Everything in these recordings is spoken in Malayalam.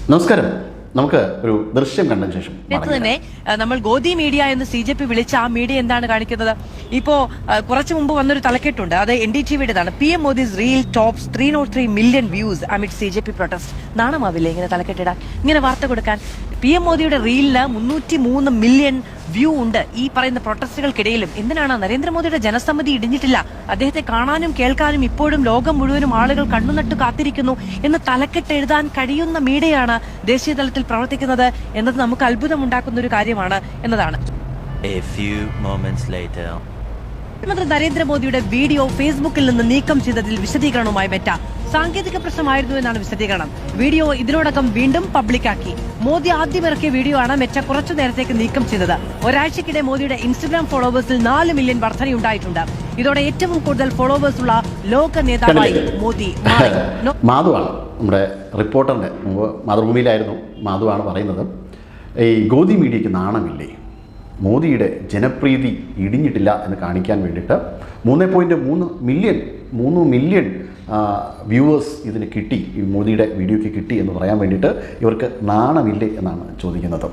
നമസ്കാരം. നമുക്ക് ഒരു ദൃശ്യം കണ്ടതിന് ശേഷം തന്നെ നമ്മൾ ഗോദി മീഡിയ എന്ന് CJP വിളിച്ച ആ മീഡിയ എന്താണ് കാണിക്കുന്നത്? ഇപ്പോ കുറച്ചു മുമ്പ് വന്നൊരു തലക്കെട്ടുണ്ട്, അത് NDTVയുടേതാണ്. PM Modi's reel tops 303 million views amid CJP protest. നാണമാവില്ലേ ഇങ്ങനെ തലക്കെട്ടിടാൻ, ഇങ്ങനെ വാർത്ത കൊടുക്കാൻ? PM മോദിയുടെ റീലിന് 303 മില്യൺ വ്യൂ ഉണ്ട് ഈ പറയുന്ന പ്രൊട്ടസ്റ്റുകൾക്കിടയിലും. എന്തിനാണ്? നരേന്ദ്രമോദിയുടെ ജനസമ്മതി ഇടിഞ്ഞിട്ടില്ല, അദ്ദേഹത്തെ കാണാനും കേൾക്കാനും ഇപ്പോഴും ലോകം മുഴുവനും ആളുകൾ കണ്ണുനട്ട് കാത്തിരിക്കുന്നു എന്ന് തലക്കെട്ട് എഴുതാൻ കഴിയുന്ന മീഡിയയാണ് ദേശീയ തലത്തിൽ പ്രവർത്തിക്കുന്നത് എന്നത് നമുക്ക് അത്ഭുതമുണ്ടാക്കുന്ന ഒരു കാര്യമാണ് എന്നതാണ്. പ്രധാനമന്ത്രി നരേന്ദ്രമോദിയുടെ വീഡിയോ ഫേസ്ബുക്കിൽ നിന്ന് നീക്കം ചെയ്തതിൽ വിശദീകരണവുമായി മെറ്റ. സാങ്കേതിക പ്രശ്നമായിരുന്നു എന്നാണ് വിശദീകരണം. വീഡിയോ ഇതിനോടകം വീണ്ടും പബ്ലിക്കാക്കി. മോദി ആദ്യം ഇറക്കിയ വീഡിയോ ആണ് മെറ്റ കുറച്ചു നേരത്തേക്ക് നീക്കം ചെയ്തത്. ഒരാഴ്ചക്കിടെ മോദിയുടെ ഇൻസ്റ്റഗ്രാം ഫോളോവേഴ്സിൽ 4 മില്യൺ വർധനയുണ്ടായിട്ടുണ്ട്. ഇതോടെ ഏറ്റവും കൂടുതൽ ഫോളോവേഴ്സ് ഉള്ള ലോക നേതാവായി മോദി മാറി. മാധുവാണ് നമ്മുടെ റിപ്പോർട്ടറിന്റെ മാതൃഭൂമിയിലായിരുന്നു. മാധുവാണ് പറയുന്നത്, ഈ ഗോദി മീഡിയയ്ക്ക് നാണമില്ലേ? മോദിയുടെ ജനപ്രീതി ഇടിഞ്ഞിട്ടില്ല എന്ന് കാണിക്കാൻ വേണ്ടിയിട്ട് 3 മില്യൺ വ്യൂവേഴ്സ് ഇതിന് കിട്ടി, ഈ മോദിയുടെ വീഡിയോയ്ക്ക് കിട്ടി എന്ന് പറയാൻ വേണ്ടിയിട്ട് ഇവർക്ക് നാണമില്ലേ എന്നാണ് ചോദിക്കുന്നത്.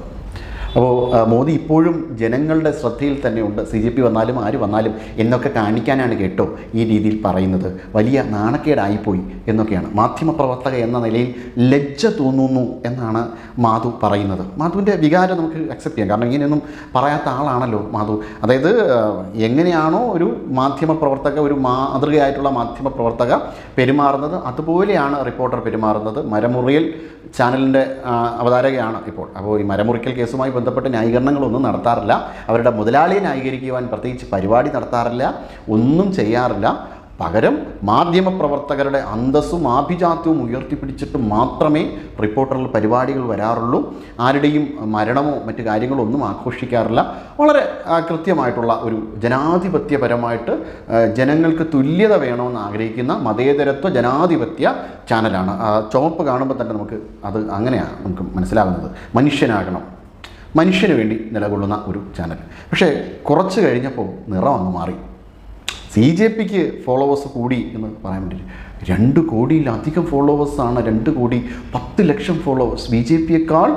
അപ്പോൾ മോദി ഇപ്പോഴും ജനങ്ങളുടെ ശ്രദ്ധയിൽ തന്നെയുണ്ട്. CJP വന്നാലും ആര് വന്നാലും എന്നൊക്കെ കാണിക്കാനാണ് കേട്ടോ ഈ രീതിയിൽ പറയുന്നത്, വലിയ നാണക്കേടായിപ്പോയി എന്നൊക്കെയാണ്. മാധ്യമപ്രവർത്തക എന്ന നിലയിൽ ലജ്ജ തോന്നുന്നു എന്നാണ് മാധു പറയുന്നത്. മാധുവിൻ്റെ വികാരം നമുക്ക് അക്സെപ്റ്റ് ചെയ്യാം, കാരണം ഇങ്ങനെയൊന്നും പറയാത്ത ആളാണല്ലോ മാധു. അതായത് എങ്ങനെയാണോ ഒരു മാധ്യമപ്രവർത്തക, ഒരു മാതൃകയായിട്ടുള്ള മാധ്യമപ്രവർത്തക പെരുമാറുന്നത്, അതുപോലെയാണ് റിപ്പോർട്ടർ പെരുമാറുന്നത്. മരമുറിയൽ ചാനലിൻ്റെ അവതാരകയാണ് ഇപ്പോൾ. അപ്പോൾ ഈ മരമുറിക്കൽ കേസുമായി ബന്ധപ്പെട്ട് ന്യായീകരണങ്ങളൊന്നും നടത്താറില്ല, അവരുടെ മുതലാളിയെ ന്യായീകരിക്കുവാൻ പ്രത്യേകിച്ച് പരിപാടി നടത്താറില്ല, ഒന്നും ചെയ്യാറില്ല. പകരം മാധ്യമപ്രവർത്തകരുടെ അന്തസ്സും ആഭിജാത്യവും ഉയർത്തിപ്പിടിച്ചിട്ട് മാത്രമേ റിപ്പോർട്ടറിൽ പരിപാടികൾ വരാറുള്ളൂ. ആരുടെയും മരണമോ മറ്റു കാര്യങ്ങളോ ഒന്നും ആഘോഷിക്കാറില്ല. വളരെ കൃത്യമായിട്ടുള്ള ഒരു ജനാധിപത്യപരമായിട്ട് ജനങ്ങൾക്ക് തുല്യത വേണമെന്ന് ആഗ്രഹിക്കുന്ന മതേതരത്വ ജനാധിപത്യ ചാനലാണ്. ചുവപ്പ് കാണുമ്പോൾ തന്നെ നമുക്ക് അത് അങ്ങനെയാണ് നമുക്ക് മനസ്സിലാകുന്നത്. മനുഷ്യനാകണം, മനുഷ്യന് വേണ്ടി നിലകൊള്ളുന്ന ഒരു ചാനൽ. പക്ഷേ കുറച്ച് കഴിഞ്ഞപ്പോൾ നിറം അങ്ങ് മാറി. CJPക്ക് ഫോളോവേഴ്സ് കൂടി എന്ന് പറയാൻ വേണ്ടി 2 കോടിയിലധികം ഫോളോവേഴ്സാണ്. 2,10,00,000 ഫോളോവേഴ്സ്. BJPയേക്കാൾ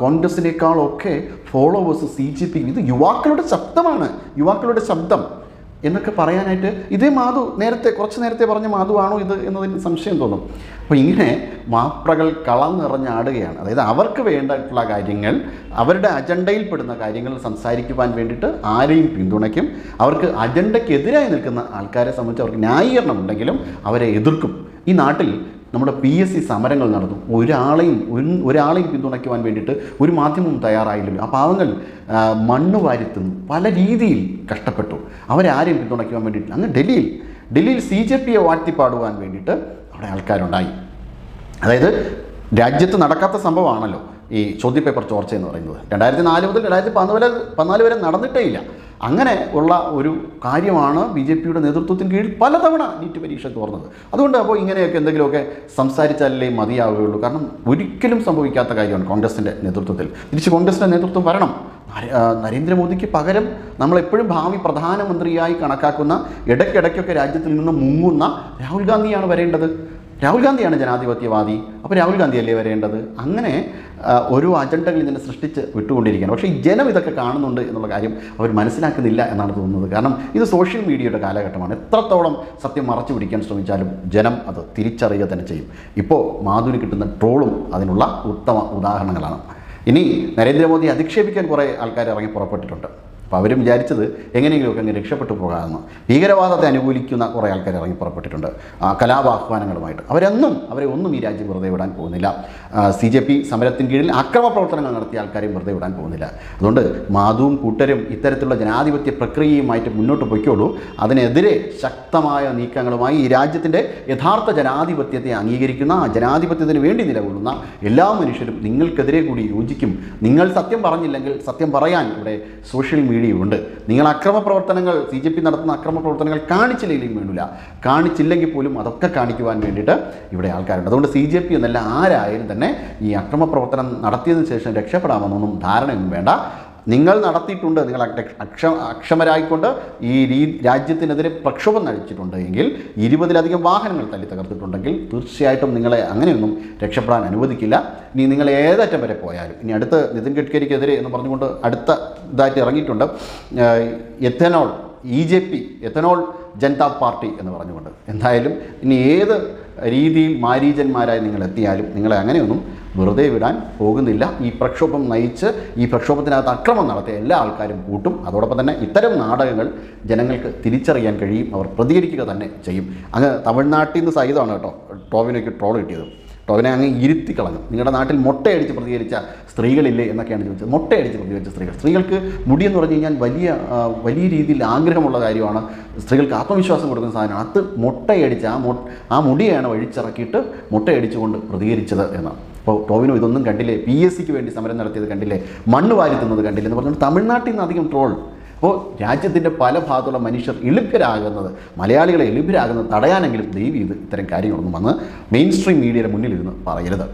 കോൺഗ്രസിനേക്കാളൊക്കെ ഫോളോവേഴ്സ് CJP. ഇത് യുവാക്കളുടെ ശബ്ദമാണ്, യുവാക്കളുടെ ശബ്ദം എന്നൊക്കെ പറയാനായിട്ട് ഇതേ മാധു കുറച്ച് നേരത്തെ പറഞ്ഞ മാധുവാണോ ഇത് എന്നതിന് സംശയം തോന്നും. അപ്പോൾ ഇങ്ങനെ മാപ്രകൾ കളം നിറഞ്ഞാടുകയാണ്. അതായത് അവർക്ക് വേണ്ടിയിട്ടുള്ള കാര്യങ്ങൾ, അവരുടെ അജണ്ടയിൽപ്പെടുന്ന കാര്യങ്ങൾ സംസാരിക്കുവാൻ വേണ്ടിയിട്ട് ആരെയും പിന്തുണയ്ക്കും. അവർക്ക് അജണ്ടയ്ക്കെതിരായി നിൽക്കുന്ന ആൾക്കാരെ സംബന്ധിച്ച് അവർക്ക് ന്യായീകരണം ഉണ്ടെങ്കിലും അവരെ എതിർക്കും. ഈ നാട്ടിൽ നമ്മുടെ PSC സമരങ്ങൾ നടന്നു. ഒരാളെയും പിന്തുണയ്ക്കുവാൻ വേണ്ടിയിട്ട് ഒരു മാധ്യമവും തയ്യാറായില്ലല്ലോ. ആ പാവങ്ങൾ മണ്ണ് വാരിത്തുന്നു, പല രീതിയിൽ കഷ്ടപ്പെട്ടു. അവരാരെയും പിന്തുണയ്ക്കുവാൻ വേണ്ടിയിട്ടില്ല. അങ്ങ് ഡൽഹിയിൽ CJPയെ വാഴ്ത്തിപ്പാടുവാൻ വേണ്ടിയിട്ട് അവിടെ ആൾക്കാരുണ്ടായി. അതായത് രാജ്യത്ത് നടക്കാത്ത സംഭവമാണല്ലോ ഈ ചോദ്യപേപ്പർ ചോർച്ച എന്ന് പറയുന്നത്. 2004 മുതൽ 2014 വരെ നടന്നിട്ടേ ഇല്ല. അങ്ങനെ ഉള്ള ഒരു കാര്യമാണ് BJPയുടെ നേതൃത്വത്തിന് കീഴിൽ പലതവണ നീറ്റ് പരീക്ഷ തോർന്നത്. അതുകൊണ്ട് അപ്പോൾ ഇങ്ങനെയൊക്കെ എന്തെങ്കിലുമൊക്കെ സംസാരിച്ചാലേ മതിയാവുകയുള്ളൂ. കാരണം ഒരിക്കലും സംഭവിക്കാത്ത കാര്യമാണ് കോൺഗ്രസിൻ്റെ നേതൃത്വത്തിൽ. തിരിച്ച് കോൺഗ്രസിൻ്റെ നേതൃത്വം വരണം. നരേന്ദ്രമോദിക്ക് പകരം നമ്മളെപ്പോഴും ഭാവി പ്രധാനമന്ത്രിയായി കണക്കാക്കുന്ന, ഇടയ്ക്കിടയ്ക്കൊക്കെ രാജ്യത്തിൽ നിന്ന് മുങ്ങുന്ന രാഹുൽ ഗാന്ധിയാണ് വരേണ്ടത്. രാഹുൽ ഗാന്ധിയാണ് ജനാധിപത്യവാദി. അപ്പോൾ രാഹുൽ ഗാന്ധിയല്ലേ വരേണ്ടത്? അങ്ങനെ ഓരോ അജണ്ടകൾ ഇതിനെ സൃഷ്ടിച്ച് വിട്ടുകൊണ്ടിരിക്കുകയാണ്. പക്ഷേ ഈ ജനം ഇതൊക്കെ കാണുന്നുണ്ട് എന്നുള്ള കാര്യം അവർ മനസ്സിലാക്കുന്നില്ല എന്നാണ് തോന്നുന്നത്. കാരണം ഇത് സോഷ്യൽ മീഡിയയുടെ കാലഘട്ടമാണ്. എത്രത്തോളം സത്യം മറച്ചു പിടിക്കാൻ ശ്രമിച്ചാലും ജനം അത് തിരിച്ചറിയുക തന്നെ ചെയ്യും. ഇപ്പോൾ മാധുവിന് കിട്ടുന്ന ട്രോളും അതിനുള്ള ഉത്തമ ഉദാഹരണങ്ങളാണ്. ഇനി നരേന്ദ്രമോദി അധിക്ഷേപിക്കാൻ കുറേ ആൾക്കാർ ഇറങ്ങി പുറപ്പെട്ടിട്ടുണ്ട്. അപ്പോൾ അവരും വിചാരിച്ചത് എങ്ങനെയെങ്കിലുമൊക്കെ അങ്ങ് രക്ഷപ്പെട്ടു പോകാമെന്ന്. ഭീകരവാദത്തെ അനുകൂലിക്കുന്ന കുറേ ആൾക്കാർ ഇറങ്ങി പുറപ്പെട്ടിട്ടുണ്ട് കലാപാഹ്വാനങ്ങളുമായിട്ട്. അവരെ ഒന്നും ഈ രാജ്യം വെറുതെ വിടാൻ പോകുന്നില്ല. CJP സമരത്തിന് കീഴിൽ അക്രമ പ്രവർത്തനങ്ങൾ നടത്തിയ ആൾക്കാരെയും വെറുതെ വിടാൻ പോകുന്നില്ല. അതുകൊണ്ട് മാധുവും കൂട്ടരും ഇത്തരത്തിലുള്ള ജനാധിപത്യ പ്രക്രിയയുമായിട്ട് മുന്നോട്ട് പൊയ്ക്കോളൂ. അതിനെതിരെ ശക്തമായ നീക്കങ്ങളുമായി ഈ രാജ്യത്തിൻ്റെ യഥാർത്ഥ ജനാധിപത്യത്തെ അംഗീകരിക്കുന്ന, ജനാധിപത്യത്തിന് വേണ്ടി നിലകൊള്ളുന്ന എല്ലാ മനുഷ്യരും നിങ്ങൾക്കെതിരെ കൂടി യോജിക്കും. നിങ്ങൾ സത്യം പറഞ്ഞില്ലെങ്കിൽ സത്യം പറയാൻ ഇവിടെ സോഷ്യൽ മീഡിയയുണ്ട്. നിങ്ങൾ അക്രമപ്രവർത്തനങ്ങൾ, CJP നടത്തുന്ന അക്രമപ്രവർത്തനങ്ങൾ കാണിച്ചില്ലെങ്കിലും വേണ്ടില്ല, കാണിച്ചില്ലെങ്കിൽ പോലും അതൊക്കെ കാണിക്കുവാൻ വേണ്ടിയിട്ട് ഇവിടെ ആൾക്കാരുണ്ട്. അതുകൊണ്ട് CJP എന്നല്ല ആരായാലും തന്നെ ഈ അക്രമപ്രവർത്തനം നടത്തിയതിനു ശേഷം രക്ഷപ്പെടാമെന്നൊന്നും ധാരണയൊന്നും വേണ്ട. നിങ്ങൾ നടത്തിയിട്ടുണ്ട്, നിങ്ങൾ അക്ഷമരായിക്കൊണ്ട് ഈ രാജ്യത്തിനെതിരെ പ്രക്ഷോഭം നയിച്ചിട്ടുണ്ട് എങ്കിൽ, 20ലധികം വാഹനങ്ങൾ തല്ലി തകർത്തിട്ടുണ്ടെങ്കിൽ തീർച്ചയായിട്ടും നിങ്ങളെ അങ്ങനെയൊന്നും രക്ഷപ്പെടാൻ അനുവദിക്കില്ല. ഇനി നിങ്ങൾ ഏതറ്റം വരെ പോയാലും, ഇനി അടുത്ത് നിതിൻ ഗഡ്കരിക്കെതിരെ എന്ന് പറഞ്ഞുകൊണ്ട് അടുത്ത ഇതായിട്ട് ഇറങ്ങിയിട്ടുണ്ട് ethanol, EJP, ethanol Janata party എന്ന് പറഞ്ഞുകൊണ്ട്. എന്തായാലും ഇനി ഏത് രീതിയിൽ മാരീചന്മാരായി നിങ്ങൾ എത്തിയാലും നിങ്ങളെ അങ്ങനെയൊന്നും വെറുതെ വിടാൻ പോകുന്നില്ല. ഈ പ്രക്ഷോഭം നയിച്ച് ഈ പ്രക്ഷോഭത്തിനകത്ത് അക്രമം നടത്തിയ എല്ലാ ആൾക്കാരും കൂട്ടും. അതോടൊപ്പം തന്നെ ഇത്തരം നാടകങ്ങൾ ജനങ്ങൾക്ക് തിരിച്ചറിയാൻ കഴിയും, അവർ പ്രതികരിക്കുക തന്നെ ചെയ്യും. അങ്ങ് തമിഴ്നാട്ടിൽ നിന്ന് സഹിതമാണ് കേട്ടോ ടോവിനോയ്ക്ക് ട്രോൾ കിട്ടിയത്. ടോവിനെ അങ്ങ് ഇരുത്തി കളഞ്ഞു. നിങ്ങളുടെ നാട്ടിൽ മുട്ടയടിച്ച് പ്രതികരിച്ച സ്ത്രീകളില്ലേ എന്നൊക്കെയാണ് ചോദിച്ചത്. മുട്ടയടിച്ച് പ്രതികരിച്ച സ്ത്രീകൾക്ക് മുടിയെന്ന് പറഞ്ഞു കഴിഞ്ഞാൽ വലിയ രീതിയിൽ ആഗ്രഹമുള്ള കാര്യമാണ്, സ്ത്രീകൾക്ക് ആത്മവിശ്വാസം കൊടുക്കുന്ന സാധനമാണ്. അത് മുട്ടയടിച്ച് ആ മുടിയാണ് വഴിച്ചിറക്കിയിട്ട് മുട്ടയടിച്ചുകൊണ്ട് പ്രതികരിച്ചത് എന്നാണ്. അപ്പോൾ ടോവിനോ ഇതൊന്നും കണ്ടില്ലേ, PSCക്ക് വേണ്ടി സമരം നടത്തിയത് കണ്ടില്ലേ, മണ്ണ് വാരി തിന്നത് കണ്ടില്ലേ എന്ന് പറഞ്ഞുകൊണ്ട് തമിഴ്നാട്ടിൽ നിന്ന് അധികം ട്രോൾ. അപ്പോൾ രാജ്യത്തിൻ്റെ പല ഭാഗത്തുള്ള മനുഷ്യർ എളുപ്പരാകുന്നത്, മലയാളികളെ എളുപ്പരാകുന്നത് തടയാനെങ്കിലും ദയവ് ചെയ്ത് ഇത്തരം കാര്യങ്ങളൊന്നും വന്ന് മെയിൻ സ്ട്രീം മീഡിയയുടെ മുന്നിലിരുന്ന് പറയരുത്.